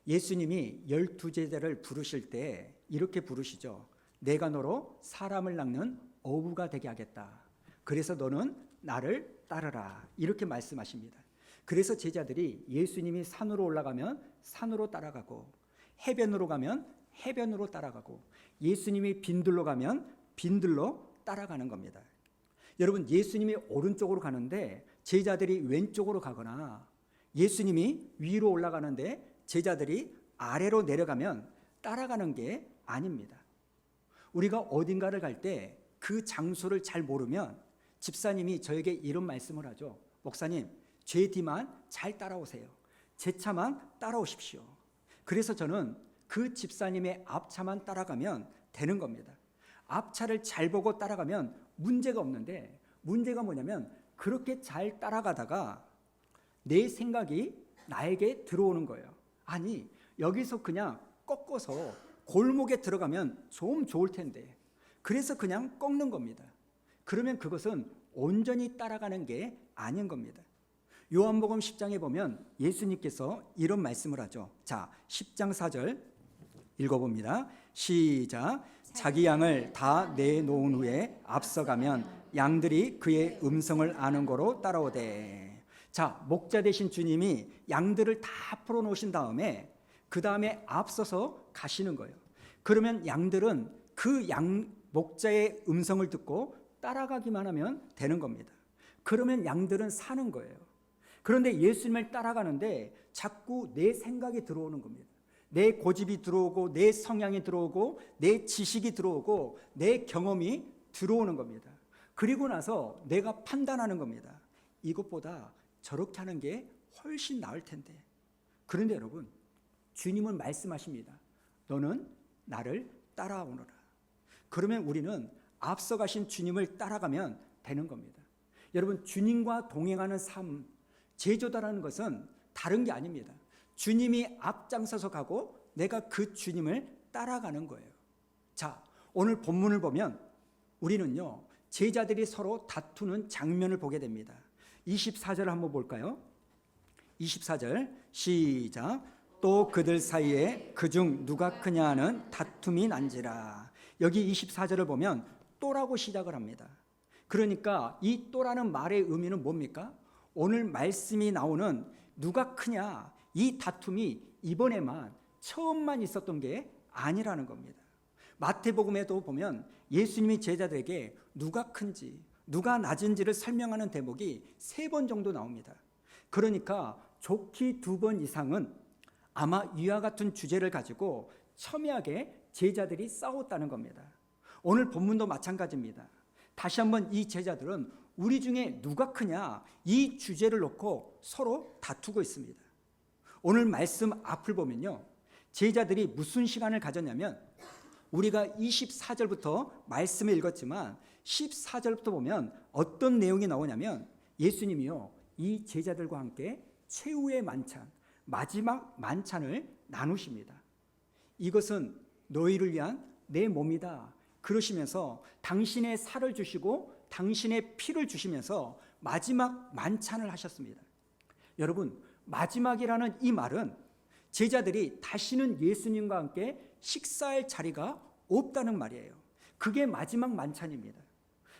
예수님이 12제자를 부르실 때 이렇게 부르시죠. 내가 너로 사람을 낚는 어부가 되게 하겠다. 그래서 너는 나를 따르라. 이렇게 말씀하십니다. 그래서 제자들이 예수님이 산으로 올라가면 산으로 따라가고, 해변으로 가면 해변으로 따라가고, 예수님이 빈들로 가면 빈들로 따라가는 겁니다. 여러분, 예수님이 오른쪽으로 가는데 제자들이 왼쪽으로 가거나, 예수님이 위로 올라가는데 제자들이 아래로 내려가면 따라가는 게 아닙니다. 우리가 어딘가를 갈 때 그 장소를 잘 모르면 집사님이 저에게 이런 말씀을 하죠. 목사님, 제 뒤만 잘 따라오세요. 제 차만 따라오십시오. 그래서 저는 그 집사님의 앞차만 따라가면 되는 겁니다. 앞차를 잘 보고 따라가면 문제가 없는데, 문제가 뭐냐면 그렇게 잘 따라가다가 내 생각이 나에게 들어오는 거예요. 아니, 여기서 그냥 꺾어서 골목에 들어가면 좀 좋을 텐데, 그래서 그냥 꺾는 겁니다. 그러면 그것은 온전히 따라가는 게 아닌 겁니다. 요한복음 10장에 보면 예수님께서 이런 말씀을 하죠. 자, 10장 4절 읽어봅니다. 시작. 자기 양을 다 내놓은 후에 앞서가면 양들이 그의 음성을 아는 거로 따라오되. 자, 목자 되신 주님이 양들을 다 풀어놓으신 다음에 그 다음에 앞서서 가시는 거예요. 그러면 양들은 그 목자의 음성을 듣고 따라가기만 하면 되는 겁니다. 그러면 양들은 사는 거예요. 그런데 예수님을 따라가는데 자꾸 내 생각이 들어오는 겁니다. 내 고집이 들어오고, 내 성향이 들어오고, 내 지식이 들어오고, 내 경험이 들어오는 겁니다. 그리고 나서 내가 판단하는 겁니다. 이것보다 저렇게 하는 게 훨씬 나을 텐데. 그런데 여러분, 주님은 말씀하십니다. 너는 나를 따라오너라. 그러면 우리는 앞서가신 주님을 따라가면 되는 겁니다. 여러분, 주님과 동행하는 삶, 제자도라는 것은 다른 게 아닙니다. 주님이 앞장서서 가고 내가 그 주님을 따라가는 거예요. 자, 오늘 본문을 보면 우리는요, 제자들이 서로 다투는 장면을 보게 됩니다. 24절 한번 볼까요? 24절 시작. 또 그들 사이에 그중 누가 크냐 하는 다툼이 난지라. 여기 24절을 보면 또라고 시작을 합니다. 그러니까 이 또라는 말의 의미는 뭡니까? 오늘 말씀이 나오는 누가 크냐, 이 다툼이 이번에만 처음만 있었던 게 아니라는 겁니다. 마태복음에도 보면 예수님이 제자들에게 누가 큰지 누가 낮은지를 설명하는 대목이 3번 정도 나옵니다. 그러니까 좋게 2번 이상은 아마 이와 같은 주제를 가지고 첨예하게 제자들이 싸웠다는 겁니다. 오늘 본문도 마찬가지입니다. 다시 한번 이 제자들은 우리 중에 누가 크냐, 이 주제를 놓고 서로 다투고 있습니다. 오늘 말씀 앞을 보면요, 제자들이 무슨 시간을 가졌냐면, 우리가 24절부터 말씀을 읽었지만 14절부터 보면 어떤 내용이 나오냐면, 예수님이요, 이 제자들과 함께 최후의 만찬, 마지막 만찬을 나누십니다. 이것은 너희를 위한 내 몸이다 그러시면서 당신의 살을 주시고 당신의 피를 주시면서 마지막 만찬을 하셨습니다. 여러분, 마지막이라는 이 말은 제자들이 다시는 예수님과 함께 식사할 자리가 없다는 말이에요. 그게 마지막 만찬입니다.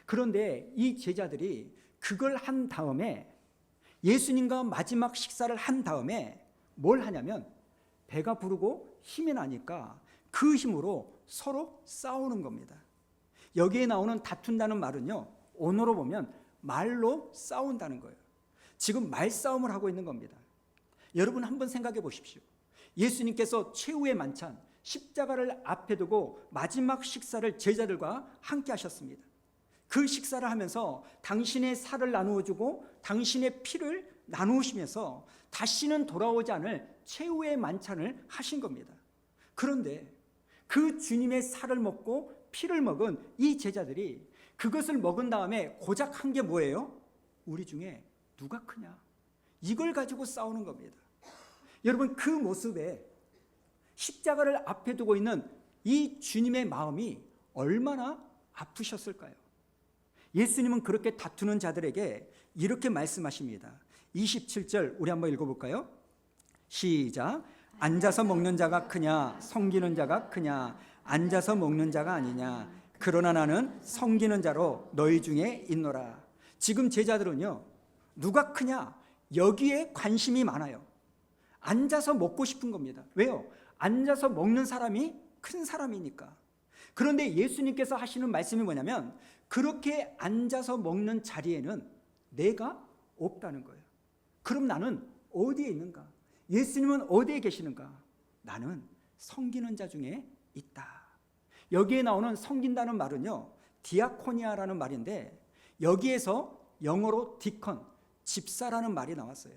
그런데 이 제자들이 그걸 한 다음에, 예수님과 마지막 식사를 한 다음에 뭘 하냐면, 배가 부르고 힘이 나니까 그 힘으로 서로 싸우는 겁니다. 여기에 나오는 다툰다는 말은요, 언어로 보면 말로 싸운다는 거예요. 지금 말싸움을 하고 있는 겁니다. 여러분, 한번 생각해 보십시오. 예수님께서 최후의 만찬, 십자가를 앞에 두고 마지막 식사를 제자들과 함께 하셨습니다. 그 식사를 하면서 당신의 살을 나누어 주고 당신의 피를 나누시면서 다시는 돌아오지 않을 최후의 만찬을 하신 겁니다. 그런데 그 주님의 살을 먹고 피를 먹은 이 제자들이 그것을 먹은 다음에 고작 한 게 뭐예요? 우리 중에 누가 크냐, 이걸 가지고 싸우는 겁니다. 여러분, 그 모습에 십자가를 앞에 두고 있는 이 주님의 마음이 얼마나 아프셨을까요? 예수님은 그렇게 다투는 자들에게 이렇게 말씀하십니다. 27절 우리 한번 읽어볼까요? 시작. 앉아서 먹는 자가 크냐 섬기는 자가 크냐? 앉아서 먹는 자가 아니냐. 그러나 나는 섬기는 자로 너희 중에 있노라. 지금 제자들은요, 누가 크냐 여기에 관심이 많아요. 앉아서 먹고 싶은 겁니다. 왜요? 앉아서 먹는 사람이 큰 사람이니까. 그런데 예수님께서 하시는 말씀이 뭐냐면, 그렇게 앉아서 먹는 자리에는 내가 없다는 거예요. 그럼 나는 어디에 있는가? 예수님은 어디에 계시는가? 나는 섬기는 자 중에 있다. 여기에 나오는 섬긴다는 말은요, 디아코니아라는 말인데, 여기에서 영어로 디컨, 집사라는 말이 나왔어요.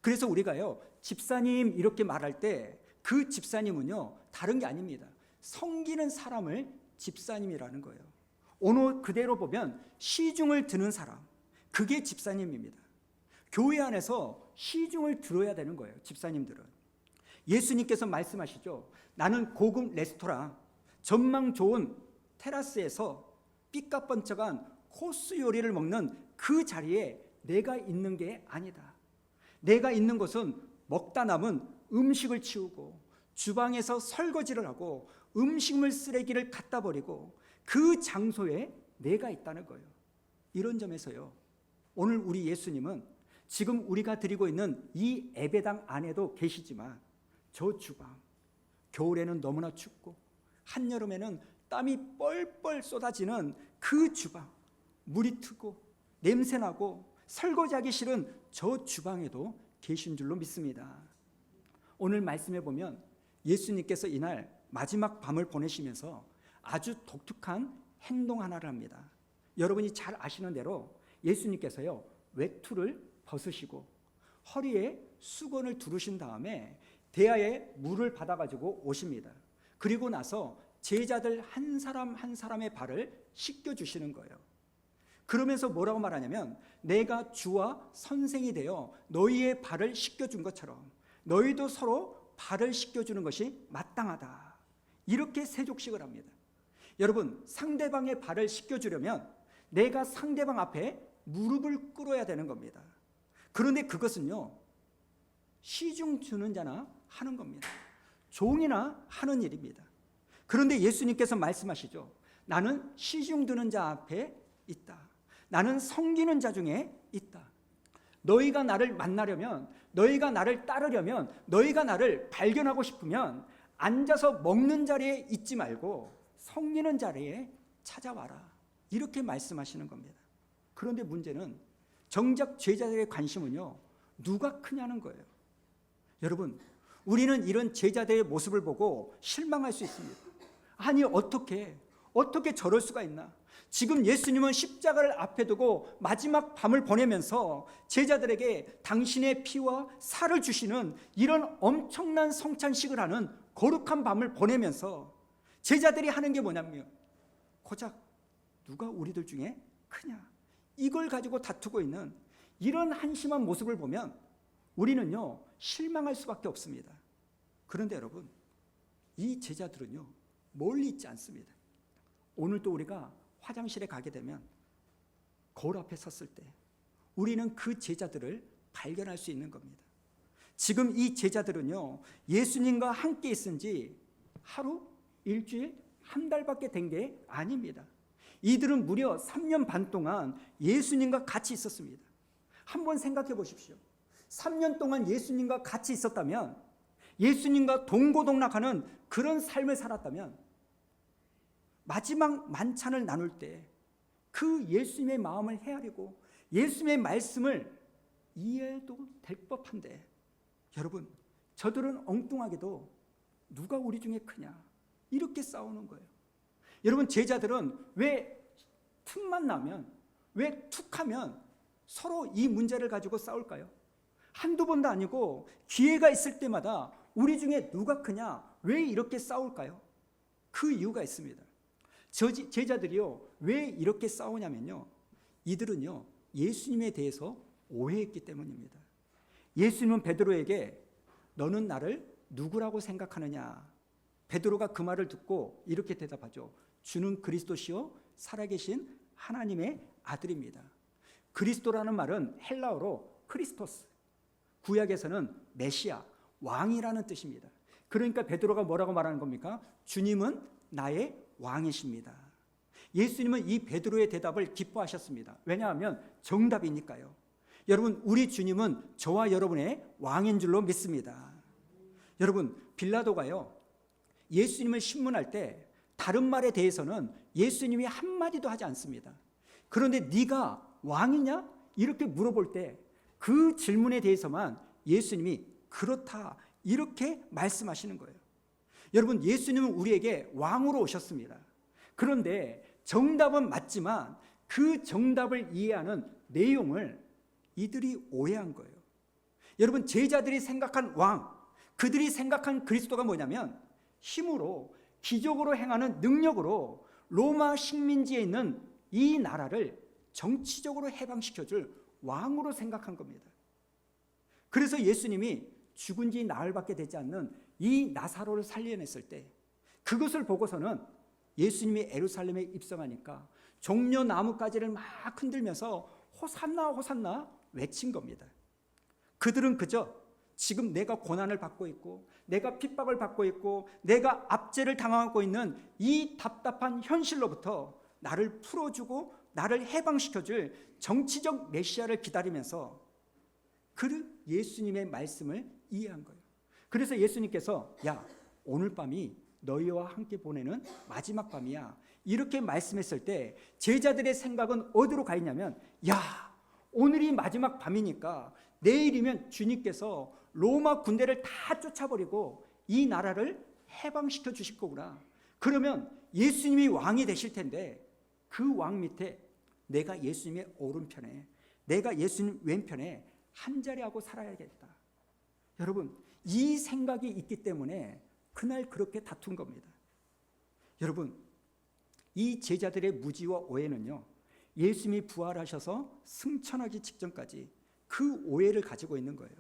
그래서 우리가요, 집사님 이렇게 말할 때 그 집사님은요, 다른 게 아닙니다. 섬기는 사람을 집사님이라는 거예요. 오늘 그대로 보면 시중을 드는 사람, 그게 집사님입니다. 교회 안에서 시중을 들어야 되는 거예요, 집사님들은. 예수님께서 말씀하시죠. 나는 고급 레스토랑, 전망 좋은 테라스에서 삐까뻔쩍한 코스 요리를 먹는 그 자리에 내가 있는 게 아니다. 내가 있는 곳은 먹다 남은 음식을 치우고 주방에서 설거지를 하고 음식물 쓰레기를 갖다 버리고 그 장소에 내가 있다는 거예요. 이런 점에서요, 오늘 우리 예수님은 지금 우리가 드리고 있는 이 예배당 안에도 계시지만, 저 주방, 겨울에는 너무나 춥고 한여름에는 땀이 뻘뻘 쏟아지는 그 주방, 물이 트고 냄새나고 설거지하기 싫은 저 주방에도 계신 줄로 믿습니다. 오늘 말씀해 보면 예수님께서 이날 마지막 밤을 보내시면서 아주 독특한 행동 하나를 합니다. 여러분이 잘 아시는 대로 예수님께서요, 외투를 벗으시고 허리에 수건을 두르신 다음에 대야에 물을 받아가지고 오십니다. 그리고 나서 제자들 한 사람 한 사람의 발을 씻겨주시는 거예요. 그러면서 뭐라고 말하냐면, 내가 주와 선생이 되어 너희의 발을 씻겨준 것처럼 너희도 서로 발을 씻겨주는 것이 마땅하다. 이렇게 세족식을 합니다. 여러분, 상대방의 발을 씻겨주려면 내가 상대방 앞에 무릎을 꿇어야 되는 겁니다. 그런데 그것은요, 시중 주는 자나 하는 겁니다. 종이나 하는 일입니다. 그런데 예수님께서 말씀하시죠. 나는 시중 드는 자 앞에 있다. 나는 섬기는 자 중에 있다. 너희가 나를 만나려면, 너희가 나를 따르려면, 너희가 나를 발견하고 싶으면 앉아서 먹는 자리에 있지 말고 섬기는 자리에 찾아와라. 이렇게 말씀하시는 겁니다. 그런데 문제는 정작 제자들의 관심은요, 누가 크냐는 거예요. 여러분, 우리는 이런 제자들의 모습을 보고 실망할 수 있습니다. 아니, 어떻게 저럴 수가 있나? 지금 예수님은 십자가를 앞에 두고 마지막 밤을 보내면서 제자들에게 당신의 피와 살을 주시는 이런 엄청난 성찬식을 하는 거룩한 밤을 보내면서 제자들이 하는 게 뭐냐면, 고작 누가 우리들 중에 크냐, 이걸 가지고 다투고 있는 이런 한심한 모습을 보면 우리는요, 실망할 수밖에 없습니다. 그런데 여러분, 이 제자들은요, 멀리 있지 않습니다. 오늘도 우리가 화장실에 가게 되면 거울 앞에 섰을 때 우리는 그 제자들을 발견할 수 있는 겁니다. 지금 이 제자들은요, 예수님과 함께 있은 지 하루, 일주일, 한 달밖에 된 게 아닙니다. 이들은 무려 3년 반 동안 예수님과 같이 있었습니다. 한번 생각해 보십시오. 3년 동안 예수님과 같이 있었다면, 예수님과 동고동락하는 그런 삶을 살았다면, 마지막 만찬을 나눌 때 그 예수님의 마음을 헤아리고 예수님의 말씀을 이해해도 될 법한데, 여러분, 저들은 엉뚱하게도 누가 우리 중에 크냐 이렇게 싸우는 거예요. 여러분, 제자들은 왜 틈만 나면, 왜 툭하면 서로 이 문제를 가지고 싸울까요? 한두 번도 아니고 기회가 있을 때마다 우리 중에 누가 크냐, 왜 이렇게 싸울까요? 그 이유가 있습니다. 제자들이요, 왜 이렇게 싸우냐면요, 이들은요, 예수님에 대해서 오해했기 때문입니다. 예수님은 베드로에게 너는 나를 누구라고 생각하느냐? 베드로가 그 말을 듣고 이렇게 대답하죠. 주는 그리스도시요 살아계신 하나님의 아들입니다. 그리스도라는 말은 헬라어로 크리스토스, 구약에서는 메시아, 왕이라는 뜻입니다. 그러니까 베드로가 뭐라고 말하는 겁니까? 주님은 나의 왕이십니다. 예수님은 이 베드로의 대답을 기뻐하셨습니다. 왜냐하면 정답이니까요. 여러분, 우리 주님은 저와 여러분의 왕인 줄로 믿습니다. 여러분, 빌라도가요, 예수님을 신문할 때 다른 말에 대해서는 예수님이 한마디도 하지 않습니다. 그런데 네가 왕이냐? 이렇게 물어볼 때 그 질문에 대해서만 예수님이 그렇다 이렇게 말씀하시는 거예요. 여러분, 예수님은 우리에게 왕으로 오셨습니다. 그런데 정답은 맞지만 그 정답을 이해하는 내용을 이들이 오해한 거예요. 여러분, 제자들이 생각한 왕, 그들이 생각한 그리스도가 뭐냐면 힘으로, 기적으로 행하는 능력으로 로마 식민지에 있는 이 나라를 정치적으로 해방시켜줄 왕으로 생각한 겁니다. 그래서 예수님이 죽은 지 나흘밖에 되지 않는 이 나사로를 살려냈을 때 그것을 보고서는 예수님이 예루살렘에 입성하니까 종려 나뭇가지를 막 흔들면서 호산나 호산나 외친 겁니다. 그들은 그저 지금 내가 고난을 받고 있고 내가 핍박을 받고 있고 내가 압제를 당하고 있는 이 답답한 현실로부터 나를 풀어주고 나를 해방시켜줄 정치적 메시아를 기다리면서 그 예수님의 말씀을 이해한 거예요. 그래서 예수님께서 야, 오늘 밤이 너희와 함께 보내는 마지막 밤이야 이렇게 말씀했을 때 제자들의 생각은 어디로 가 있냐면 야, 오늘이 마지막 밤이니까 내일이면 주님께서 로마 군대를 다 쫓아버리고 이 나라를 해방시켜 주실 거구나. 그러면 예수님이 왕이 되실 텐데 그 왕 밑에 내가 예수님의 오른편에 내가 예수님 왼편에 한자리하고 살아야겠다. 여러분, 이 생각이 있기 때문에 그날 그렇게 다툰 겁니다. 여러분, 이 제자들의 무지와 오해는요, 예수님이 부활하셔서 승천하기 직전까지 그 오해를 가지고 있는 거예요.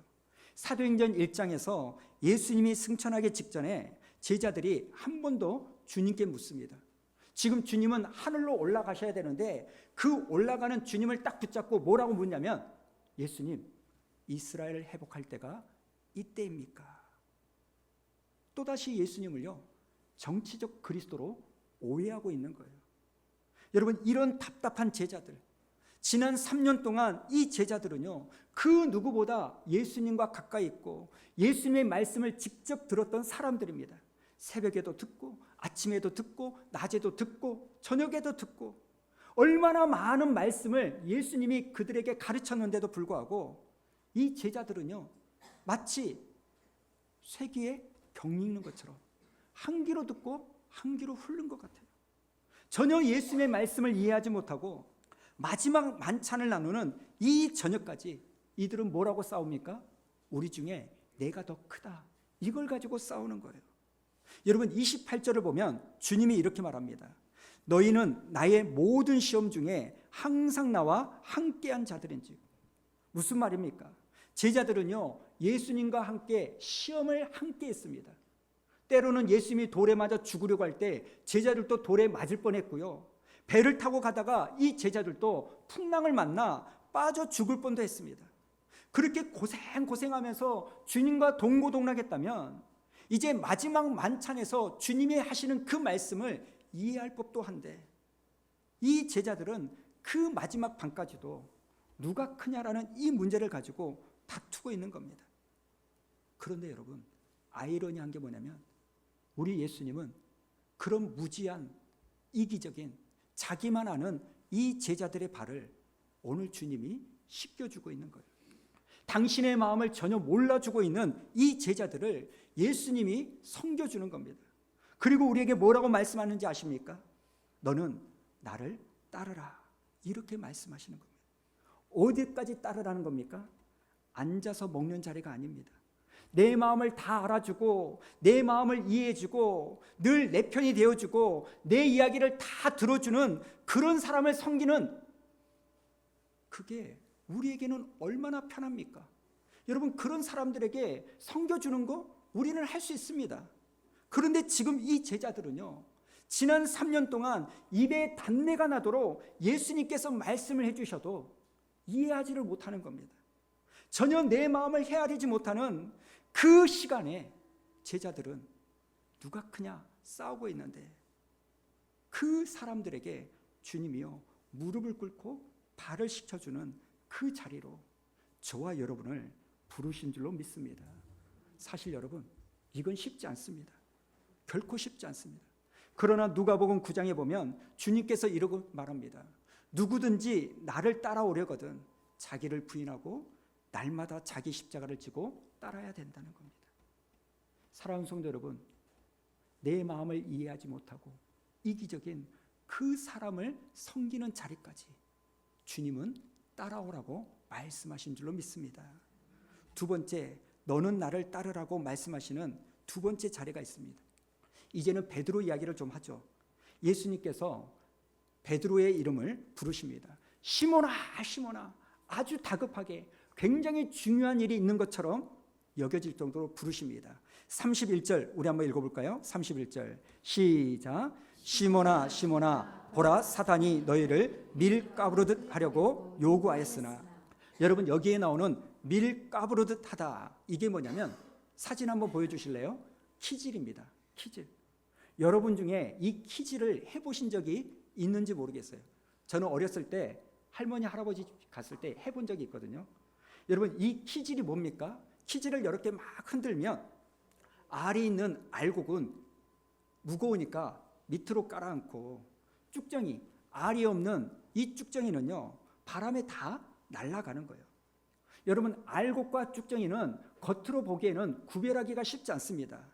사도행전 1장에서 예수님이 승천하기 직전에 제자들이 한 번 더 주님께 묻습니다. 지금 주님은 하늘로 올라가셔야 되는데 그 올라가는 주님을 딱 붙잡고 뭐라고 묻냐면 예수님, 이스라엘을 회복할 때가 이때입니까? 또다시 예수님을요, 정치적 그리스도로 오해하고 있는 거예요. 여러분, 이런 답답한 제자들, 지난 3년 동안 이 제자들은요, 그 누구보다 예수님과 가까이 있고 예수님의 말씀을 직접 들었던 사람들입니다. 새벽에도 듣고 아침에도 듣고 낮에도 듣고 저녁에도 듣고 얼마나 많은 말씀을 예수님이 그들에게 가르쳤는데도 불구하고 이 제자들은요, 마치 쇠기에 경 읽는 것처럼 한 귀로 듣고 한 귀로 훑는 것 같아요. 전혀 예수님의 말씀을 이해하지 못하고 마지막 만찬을 나누는 이 저녁까지 이들은 뭐라고 싸웁니까? 우리 중에 내가 더 크다. 이걸 가지고 싸우는 거예요. 여러분, 28절을 보면 주님이 이렇게 말합니다. 너희는 나의 모든 시험 중에 항상 나와 함께한 자들인지. 무슨 말입니까? 제자들은요, 예수님과 함께 시험을 함께 했습니다. 때로는 예수님이 돌에 맞아 죽으려고 할 때 제자들도 돌에 맞을 뻔했고요, 배를 타고 가다가 이 제자들도 풍랑을 만나 빠져 죽을 뻔도 했습니다. 그렇게 고생하면서 주님과 동고동락했다면 이제 마지막 만찬에서 주님이 하시는 그 말씀을 이해할 법도 한데 이 제자들은 그 마지막 밤까지도 누가 크냐라는 이 문제를 가지고 다투고 있는 겁니다. 그런데 여러분, 아이러니한 게 뭐냐면 우리 예수님은 그런 무지한 이기적인 자기만 아는 이 제자들의 발을 오늘 주님이 씻겨주고 있는 거예요. 당신의 마음을 전혀 몰라주고 있는 이 제자들을 예수님이 섬겨주는 겁니다. 그리고 우리에게 뭐라고 말씀하는지 아십니까? 너는 나를 따르라, 이렇게 말씀하시는 겁니다. 어디까지 따르라는 겁니까? 앉아서 먹는 자리가 아닙니다. 내 마음을 다 알아주고 내 마음을 이해해주고 늘 내 편이 되어주고 내 이야기를 다 들어주는 그런 사람을 섬기는, 그게 우리에게는 얼마나 편합니까? 여러분, 그런 사람들에게 섬겨주는 거 우리는 할 수 있습니다. 그런데 지금 이 제자들은요, 지난 3년 동안 입에 단내가 나도록 예수님께서 말씀을 해주셔도 이해하지를 못하는 겁니다. 전혀 내 마음을 헤아리지 못하는 그 시간에 제자들은 누가 크냐 싸우고 있는데 그 사람들에게 주님이요 무릎을 꿇고 발을 씻겨주는 그 자리로 저와 여러분을 부르신 줄로 믿습니다. 사실 여러분 이건 쉽지 않습니다. 결코 쉽지 않습니다. 그러나 누가복음 9장에 보면 주님께서 이러고 말합니다. 누구든지 나를 따라오려거든 자기를 부인하고 날마다 자기 십자가를 지고 따라야 된다는 겁니다. 사랑하는 성도 여러분, 내 마음을 이해하지 못하고 이기적인 그 사람을 섬기는 자리까지 주님은 따라오라고 말씀하신 줄로 믿습니다. 두 번째, 너는 나를 따르라고 말씀하시는 두 번째 자리가 있습니다. 이제는 베드로 이야기를 좀 하죠. 예수님께서 베드로의 이름을 부르십니다. 시몬아, 시몬아, 아주 다급하게 굉장히 중요한 일이 있는 것처럼 여겨질 정도로 부르십니다. 31절 우리 한번 읽어볼까요? 31절 시작. 시몬아, 시몬아, 보라 사단이 너희를 밀가부르듯 하려고 요구하였으나. 여러분 여기에 나오는 밀가부르듯 하다, 이게 뭐냐면 사진 한번 보여주실래요? 키질입니다. 키질. 여러분 중에 이 키질을 해보신 적이 있는지 모르겠어요. 저는 어렸을 때 할머니 할아버지 갔을 때 해본 적이 있거든요. 여러분 이 키질이 뭡니까? 키질을 이렇게 막 흔들면 알이 있는 알곡은 무거우니까 밑으로 깔아앉고 쭉정이, 알이 없는 이 쭉정이는요 바람에 다 날아가는 거예요. 여러분 알곡과 쭉정이는 겉으로 보기에는 구별하기가 쉽지 않습니다.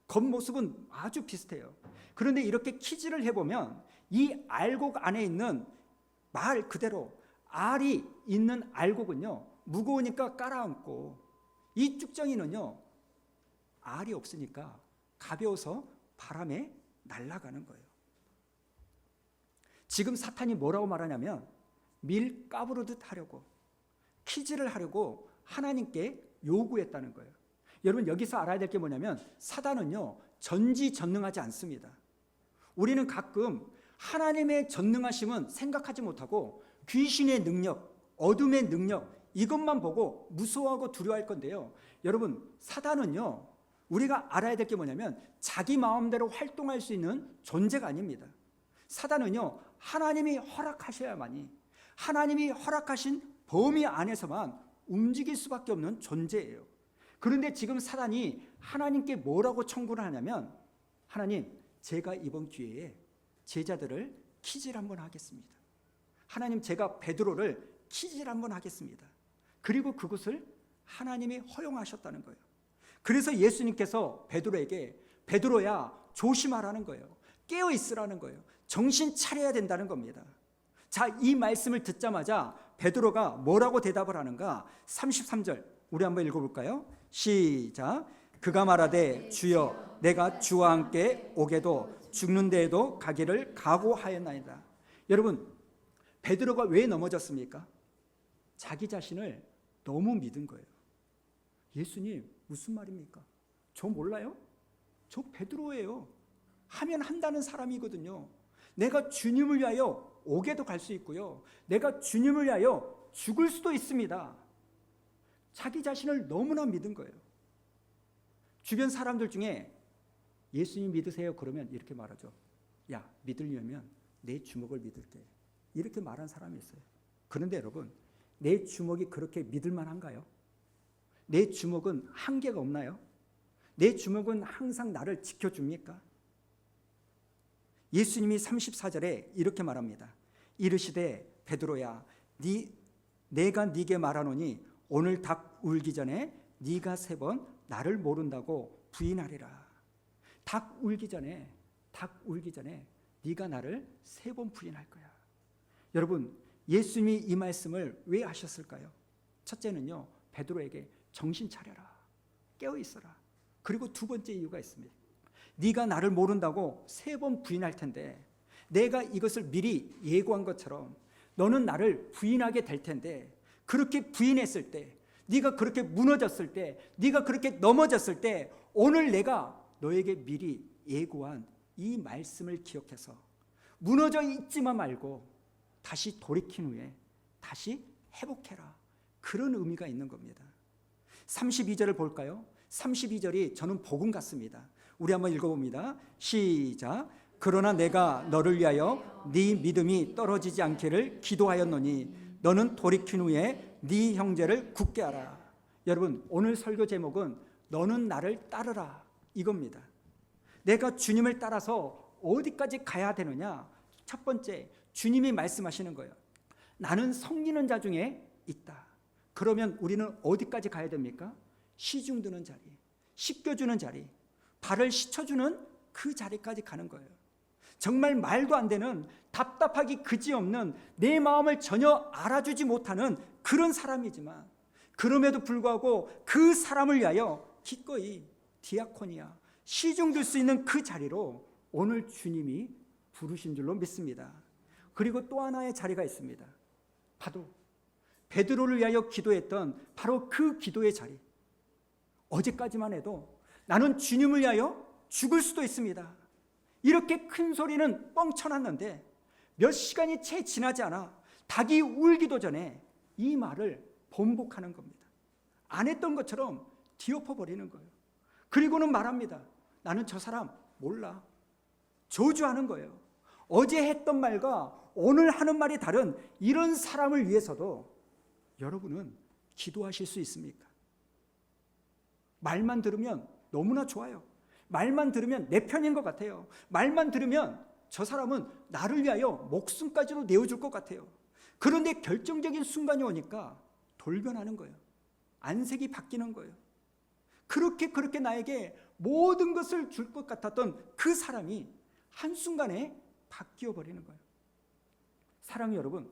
겉모습은 아주 비슷해요. 그런데 이렇게 키질을 해보면 이 알곡 안에 있는 말 그대로 알이 있는 알곡은요 무거우니까 깔아앉고, 이 쭉정이는요 알이 없으니까 가벼워서 바람에 날아가는 거예요. 지금 사탄이 뭐라고 말하냐면 밀 까부르듯 하려고, 키질을 하려고 하나님께 요구했다는 거예요. 여러분 여기서 알아야 될 게 뭐냐면 사단은요 전지전능하지 않습니다. 우리는 가끔 하나님의 전능하심은 생각하지 못하고 귀신의 능력, 어둠의 능력, 이것만 보고 무서워하고 두려워할 건데요. 여러분 사단은요 우리가 알아야 될 게 뭐냐면 자기 마음대로 활동할 수 있는 존재가 아닙니다. 사단은요 하나님이 허락하셔야만이, 하나님이 허락하신 범위 안에서만 움직일 수밖에 없는 존재예요. 그런데 지금 사단이 하나님께 뭐라고 청구를 하냐면, 하나님 제가 이번 기회에 제자들을 키질 한번 하겠습니다. 하나님 제가 베드로를 키질 한번 하겠습니다. 그리고 그것을 하나님이 허용하셨다는 거예요. 그래서 예수님께서 베드로에게 베드로야 조심하라는 거예요. 깨어 있으라는 거예요. 정신 차려야 된다는 겁니다. 자, 이 말씀을 듣자마자 베드로가 뭐라고 대답을 하는가? 33절 우리 한번 읽어볼까요? 시작. 그가 말하되 주여 내가 주와 함께 오게도 죽는 데에도 가기를 각오하였나이다. 여러분 베드로가 왜 넘어졌습니까? 자기 자신을 너무 믿은 거예요. 예수님 무슨 말입니까? 저 몰라요? 저 베드로예요. 하면 한다는 사람이거든요. 내가 주님을 위하여 오게도 갈 수 있고요. 내가 주님을 위하여 죽을 수도 있습니다. 자기 자신을 너무나 믿은 거예요. 주변 사람들 중에 예수님 믿으세요 그러면 이렇게 말하죠. 야 믿으려면 내 주먹을 믿을게. 이렇게 말한 사람이 있어요. 그런데 여러분 내 주먹이 그렇게 믿을 만한가요? 내 주먹은 한계가 없나요? 내 주먹은 항상 나를 지켜줍니까? 예수님이 34절에 이렇게 말합니다. 이르시되 베드로야 내가 네게 말하노니 오늘 닭 울기 전에 네가 3번 나를 모른다고 부인하리라. 닭 울기 전에 네가 나를 3번 부인할 거야. 여러분 예수님이 이 말씀을 왜 하셨을까요? 첫째는요 베드로에게 정신 차려라, 깨어 있어라. 그리고 두 번째 이유가 있습니다. 네가 나를 모른다고 3번 부인할 텐데 내가 이것을 미리 예고한 것처럼 너는 나를 부인하게 될 텐데, 그렇게 부인했을 때, 네가 그렇게 무너졌을 때, 네가 그렇게 넘어졌을 때 오늘 내가 너에게 미리 예고한 이 말씀을 기억해서 무너져 있지만 말고 다시 돌이킨 후에 다시 회복해라. 그런 의미가 있는 겁니다. 32절을 볼까요? 32절이 저는 복음 같습니다. 우리 한번 읽어봅니다. 시작. 그러나 내가 너를 위하여 네 믿음이 떨어지지 않기를 기도하였노니 너는 돌이킨 후에 네 형제를 굳게 하라. 여러분, 오늘 설교 제목은 너는 나를 따르라 이겁니다. 내가 주님을 따라서 어디까지 가야 되느냐? 첫 번째, 주님이 말씀하시는 거예요. 나는 섬기는 자 중에 있다. 그러면 우리는 어디까지 가야 됩니까? 시중 드는 자리, 씻겨주는 자리, 발을 씻어주는 그 자리까지 가는 거예요. 정말 말도 안 되는, 답답하기 그지없는, 내 마음을 전혀 알아주지 못하는 그런 사람이지만 그럼에도 불구하고 그 사람을 위하여 기꺼이 디아코니아, 시중 들 수 있는 그 자리로 오늘 주님이 부르신 줄로 믿습니다. 그리고 또 하나의 자리가 있습니다. 바로 베드로를 위하여 기도했던 바로 그 기도의 자리. 어제까지만 해도 나는 주님을 위하여 죽을 수도 있습니다. 이렇게 큰 소리는 뻥쳐놨는데 몇 시간이 채 지나지 않아 닭이 울기도 전에 이 말을 번복하는 겁니다. 안 했던 것처럼 뒤엎어버리는 거예요. 그리고는 말합니다. 나는 저 사람 몰라. 저주하는 거예요. 어제 했던 말과 오늘 하는 말이 다른 이런 사람을 위해서도 여러분은 기도하실 수 있습니까? 말만 들으면 너무나 좋아요. 말만 들으면 내 편인 것 같아요. 말만 들으면 저 사람은 나를 위하여 목숨까지도 내어줄 것 같아요. 그런데 결정적인 순간이 오니까 돌변하는 거예요. 안색이 바뀌는 거예요. 그렇게 나에게 모든 것을 줄 것 같았던 그 사람이 한순간에 바뀌어 버리는 거예요. 사랑하는 여러분,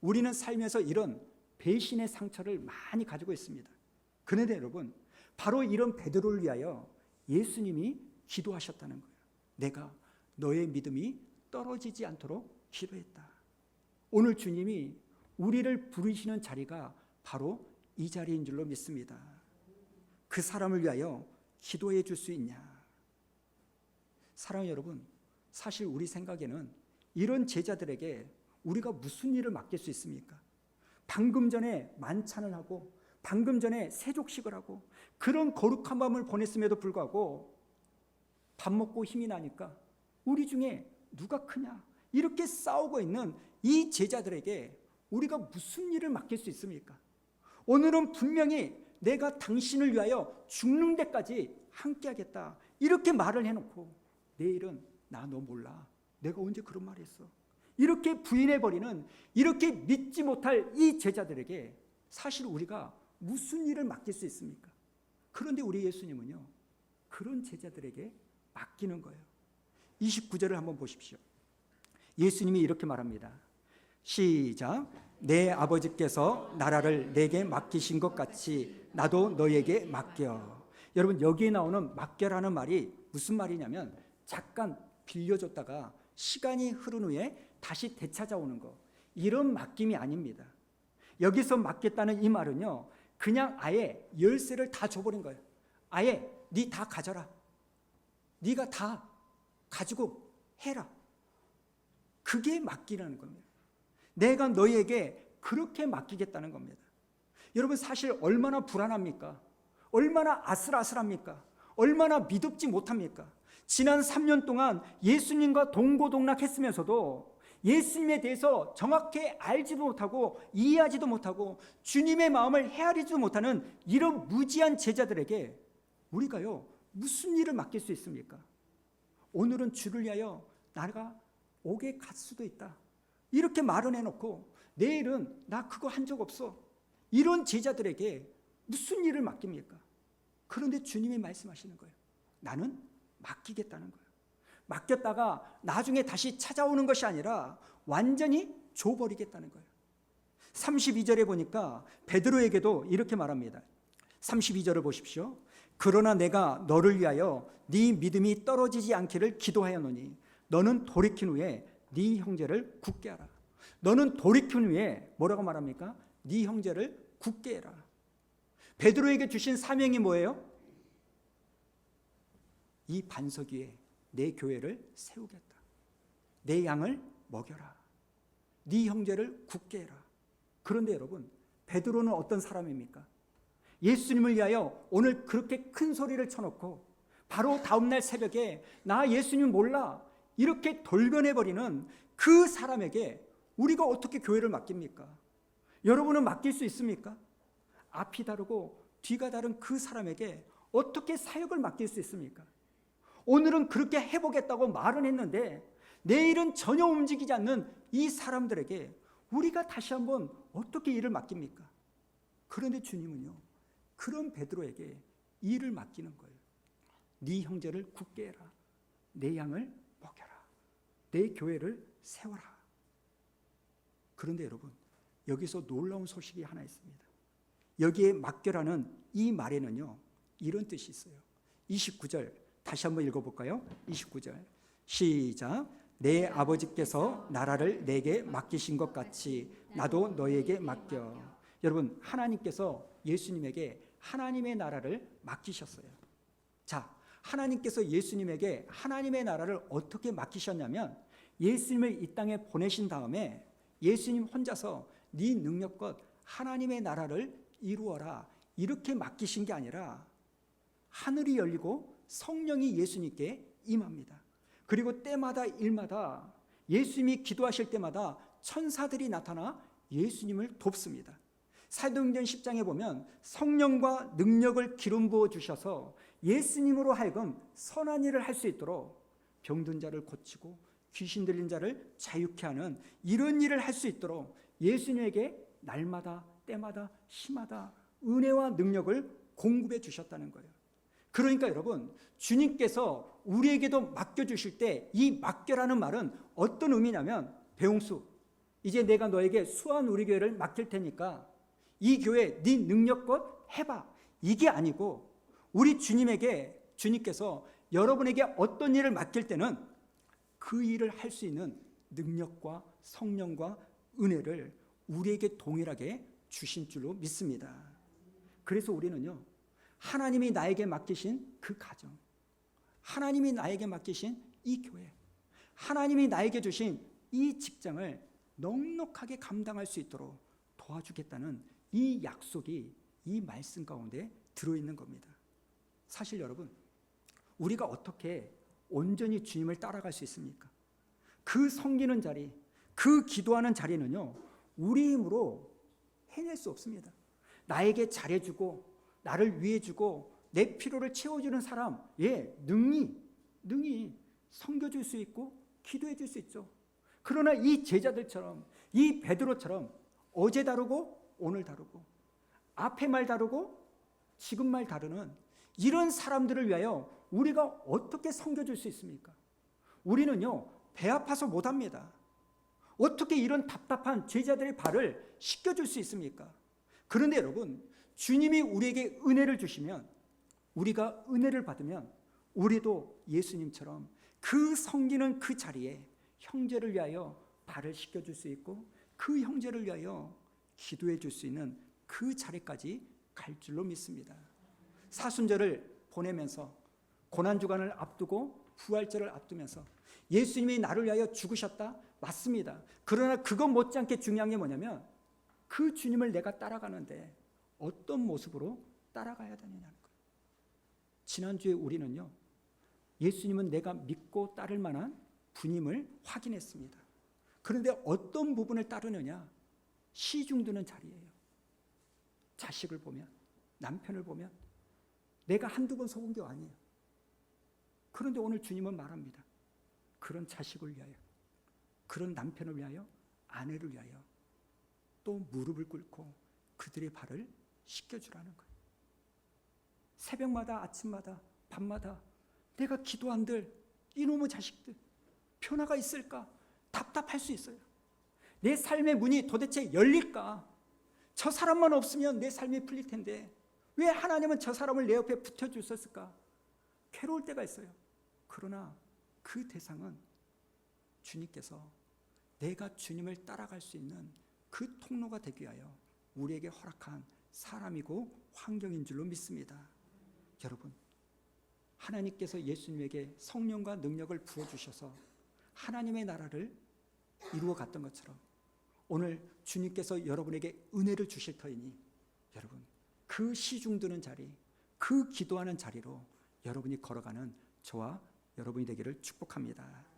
우리는 살면서 이런 배신의 상처를 많이 가지고 있습니다. 그런데 여러분, 바로 이런 베드로를 위하여 예수님이 기도하셨다는 거예요. 내가 너의 믿음이 떨어지지 않도록 기도했다. 오늘 주님이 우리를 부르시는 자리가 바로 이 자리인 줄로 믿습니다. 그 사람을 위하여 기도해 줄 수 있냐? 사랑하는 여러분, 사실 우리 생각에는 이런 제자들에게 우리가 무슨 일을 맡길 수 있습니까? 방금 전에 만찬을 하고 방금 전에 세족식을 하고 그런 거룩한 밤을 보냈음에도 불구하고 밥 먹고 힘이 나니까 우리 중에 누가 크냐? 이렇게 싸우고 있는 이 제자들에게 우리가 무슨 일을 맡길 수 있습니까? 오늘은 분명히 내가 당신을 위하여 죽는 데까지 함께하겠다 이렇게 말을 해놓고 내일은 나 너 몰라. 내가 언제 그런 말 했어? 이렇게 부인해버리는, 이렇게 믿지 못할 이 제자들에게 사실 우리가 무슨 일을 맡길 수 있습니까? 그런데 우리 예수님은요, 그런 제자들에게 맡기는 거예요. 29절을 한번 보십시오. 예수님이 이렇게 말합니다. 시작. 내 아버지께서 나라를 내게 맡기신 것 같이 나도 너에게 맡겨. 여러분, 여기에 나오는 맡겨라는 말이 무슨 말이냐면 잠깐 빌려줬다가 시간이 흐른 후에 다시 되찾아오는 거, 이런 맡김이 아닙니다. 여기서 맡겼다는 이 말은요, 그냥 아예 열쇠를 다 줘버린 거예요. 아예 네 다 가져라. 네가 다 가지고 해라. 그게 맡기라는 겁니다. 내가 너희에게 그렇게 맡기겠다는 겁니다. 여러분, 사실 얼마나 불안합니까? 얼마나 아슬아슬합니까? 얼마나 믿음지 못합니까? 지난 3년 동안 예수님과 동고동락했으면서도 예수님에 대해서 정확히 알지도 못하고 이해하지도 못하고 주님의 마음을 헤아리지도 못하는 이런 무지한 제자들에게 우리가요, 무슨 일을 맡길 수 있습니까? 오늘은 주를 위하여 나가 옥에 갈 수도 있다. 이렇게 말을 해놓고 내일은 나 그거 한 적 없어. 이런 제자들에게 무슨 일을 맡깁니까? 그런데 주님이 말씀하시는 거예요. 나는 맡기겠다는 거예요. 맡겼다가 나중에 다시 찾아오는 것이 아니라 완전히 줘버리겠다는 거예요. 32절에 보니까 베드로에게도 이렇게 말합니다. 32절을 보십시오. 그러나 내가 너를 위하여 네 믿음이 떨어지지 않기를 기도하였노니 너는 돌이킨 후에 네 형제를 굳게 하라. 너는 돌이킨 후에 뭐라고 말합니까? 네 형제를 굳게 해라. 베드로에게 주신 사명이 뭐예요? 이 반석 위에 내 교회를 세우겠다. 내 양을 먹여라. 네 형제를 굳게 해라. 그런데 여러분, 베드로는 어떤 사람입니까? 예수님을 위하여 오늘 그렇게 큰 소리를 쳐놓고 바로 다음날 새벽에 나 예수님 몰라 이렇게 돌변해버리는 그 사람에게 우리가 어떻게 교회를 맡깁니까? 여러분은 맡길 수 있습니까? 앞이 다르고 뒤가 다른 그 사람에게 어떻게 사역을 맡길 수 있습니까? 오늘은 그렇게 해보겠다고 말은 했는데 내일은 전혀 움직이지 않는 이 사람들에게 우리가 다시 한번 어떻게 일을 맡깁니까? 그런데 주님은요, 그런 베드로에게 일을 맡기는 거예요. 네 형제를 굳게 해라. 내 양을 먹여라. 내 교회를 세워라. 그런데 여러분, 여기서 놀라운 소식이 하나 있습니다. 여기에 맡겨라는 이 말에는요, 이런 뜻이 있어요. 29절 다시 한번 읽어볼까요? 29절 시작. 내 아버지께서 나라를 내게 맡기신 것 같이 나도 너에게 맡겨. 여러분, 하나님께서 예수님에게 하나님의 나라를 맡기셨어요. 자, 하나님께서 예수님에게 하나님의 나라를 어떻게 맡기셨냐면 예수님을 이 땅에 보내신 다음에 예수님 혼자서 네 능력껏 하나님의 나라를 이루어라 이렇게 맡기신 게 아니라 하늘이 열리고 성령이 예수님께 임합니다. 그리고 때마다 일마다 예수님이 기도하실 때마다 천사들이 나타나 예수님을 돕습니다. 사도행전 10장에 보면 성령과 능력을 기름 부어 주셔서 예수님으로 하여금 선한 일을 할 수 있도록 병든 자를 고치고 귀신 들린 자를 자유케 하는 이런 일을 할 수 있도록 예수님에게 날마다 때마다 시마다 은혜와 능력을 공급해 주셨다는 거예요. 그러니까 여러분, 주님께서 우리에게도 맡겨주실 때 이 맡겨라는 말은 어떤 의미냐면, 배용수, 이제 내가 너에게 수원 우리 교회를 맡길 테니까 이 교회 네 능력껏 해봐, 이게 아니고 우리 주님께서 여러분에게 어떤 일을 맡길 때는 그 일을 할 수 있는 능력과 성령과 은혜를 우리에게 동일하게 주신 줄로 믿습니다. 그래서 우리는요, 하나님이 나에게 맡기신 그 가정, 하나님이 나에게 맡기신 이 교회, 하나님이 나에게 주신 이 직장을 넉넉하게 감당할 수 있도록 도와주겠다는 이 약속이 이 말씀 가운데 들어있는 겁니다. 사실 여러분, 우리가 어떻게 온전히 주님을 따라갈 수 있습니까? 그 섬기는 자리, 그 기도하는 자리는요, 우리 힘으로 해낼 수 없습니다. 나에게 잘해주고 나를 위해주고 내 필요를 채워주는 사람, 능히 섬겨줄 수 있고 기도해줄 수 있죠. 그러나 이 제자들처럼, 이 베드로처럼 어제 다르고 오늘 다르고 앞에 말 다르고 지금 말 다르는 이런 사람들을 위하여 우리가 어떻게 섬겨줄 수 있습니까? 우리는요, 배 아파서 못합니다. 어떻게 이런 답답한 제자들의 발을 씻겨줄 수 있습니까? 그런데 여러분, 주님이 우리에게 은혜를 주시면, 우리가 은혜를 받으면 우리도 예수님처럼 그 섬기는 그 자리에 형제를 위하여 발을 씻겨줄 수 있고 그 형제를 위하여 기도해 줄 수 있는 그 자리까지 갈 줄로 믿습니다. 사순절을 보내면서, 고난주간을 앞두고 부활절을 앞두면서 예수님이 나를 위하여 죽으셨다? 맞습니다. 그러나 그것 못지않게 중요한 게 뭐냐면 그 주님을 내가 따라가는데 어떤 모습으로 따라가야 되느냐는 거예요. 지난주에 우리는요, 예수님은 내가 믿고 따를 만한 분임을 확인했습니다. 그런데 어떤 부분을 따르느냐? 시중드는 자리예요. 자식을 보면, 남편을 보면 내가 한두 번 속은 게 아니에요. 그런데 오늘 주님은 말합니다. 그런 자식을 위하여, 그런 남편을 위하여, 아내를 위하여 또 무릎을 꿇고 그들의 발을 씻겨주라는 거예요. 새벽마다, 아침마다, 밤마다 내가 기도한들 이놈의 자식들 변화가 있을까? 답답할 수 있어요. 내 삶의 문이 도대체 열릴까? 저 사람만 없으면 내 삶이 풀릴 텐데 왜 하나님은 저 사람을 내 옆에 붙여주셨을까? 괴로울 때가 있어요. 그러나 그 대상은 주님께서 내가 주님을 따라갈 수 있는 그 통로가 되기 위하여 우리에게 허락한 사람이고 환경인 줄로 믿습니다. 여러분, 하나님께서 예수님에게 성령과 능력을 부어주셔서 하나님의 나라를 이루어 갔던 것처럼 오늘 주님께서 여러분에게 은혜를 주실 터이니 여러분, 그 시중 드는 자리, 그 기도하는 자리로 여러분이 걸어가는 저와 여러분이 되기를 축복합니다.